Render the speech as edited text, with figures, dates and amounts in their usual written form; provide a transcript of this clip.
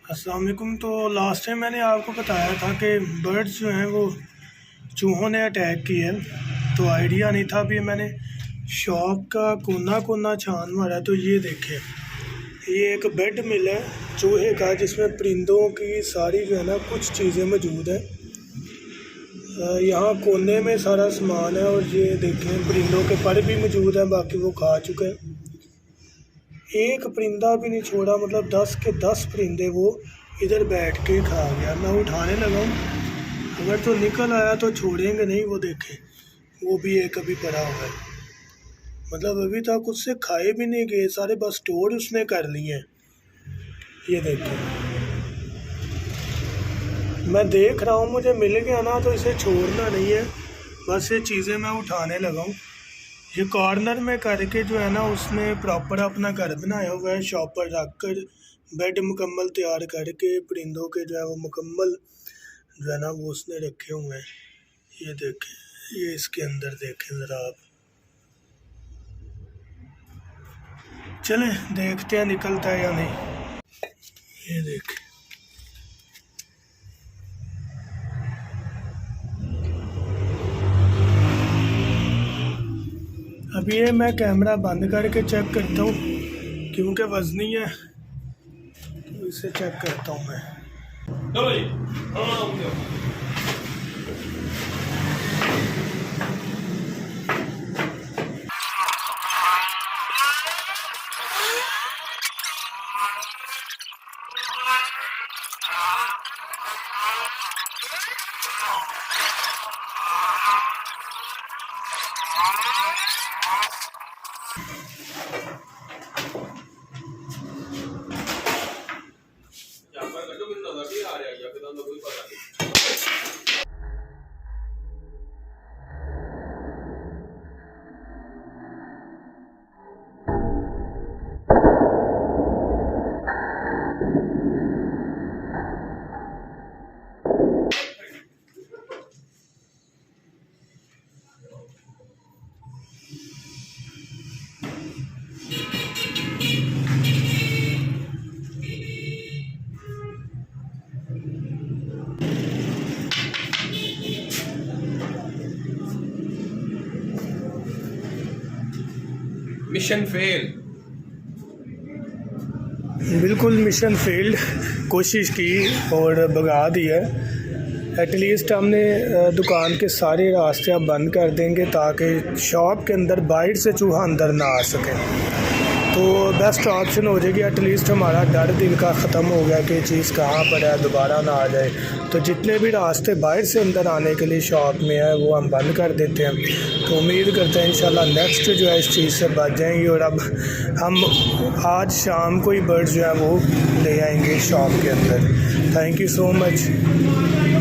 अस्सलाम वालेकुम। तो लास्ट टाइम मैंने आपको बताया था कि बर्ड्स जो हैं वो चूहों ने अटैक किए हैं। तो आइडिया नहीं था। अभी मैंने शॉप का कोना कोना छान मारा। तो ये देखें, ये एक बेड मिला है चूहे का जिसमें परिंदों की सारी जो है ना कुछ चीज़ें मौजूद हैं। यहाँ कोने में सारा सामान है और ये देखें परिंदों के पर भी मौजूद हैं, बाकी वो खा चुके हैं। एक परिंदा भी नहीं छोड़ा, मतलब 10 के 10 परिंदे वो इधर बैठ के खा गया। मैं उठाने लगा हूँ, अगर तो निकल आया तो छोड़ेंगे नहीं। वो देखें, वो भी एक अभी पड़ा हुआ है, मतलब अभी तक उससे खाए भी नहीं गए सारे, बस स्टोर उसने कर लिए हैं। ये देखें, मैं देख रहा हूँ, मुझे मिल गया ना तो इसे छोड़ना नहीं है। बस ये चीज़ें मैं उठाने लगा हूँ। ये कॉर्नर में करके जो है ना उसने प्रॉपर अपना घर बनाया हुआ है। शॉपर रख कर बेड मुकम्मल तैयार करके परिंदों के जो है वो मुकम्मल जो है ना वो उसने रखे हुए हैं। ये देखें, ये इसके अंदर देखें ज़रा आप। चलें देखते हैं निकलता है या नहीं। ये देखें, अभी ये मैं कैमरा बंद करके चेक करता हूँ क्योंकि वज़नी है, तो इसे चेक करता हूँ मैं। Mission fail. बिल्कुल मिशन फेल्ड। कोशिश की और भगा दिया। एटलीस्ट हमने दुकान के सारे रास्ते अब बंद कर देंगे ताकि शॉप के अंदर बाहर से चूहा अंदर ना आ सके। तो बेस्ट ऑप्शन हो जाएगी। एटलीस्ट हमारा डर दिल का ख़त्म हो गया कि चीज़ कहाँ पर है, दोबारा ना आ जाए। तो जितने भी रास्ते बाहर से अंदर आने के लिए शॉप में है वो हम बंद कर देते हैं। तो उम्मीद करते हैं इंशाल्लाह नेक्स्ट जो है इस चीज़ से बच जाएंगे। और अब हम आज शाम को ही बर्ड्स जो है वो ले आएंगे शॉप के अंदर। Thank you so much.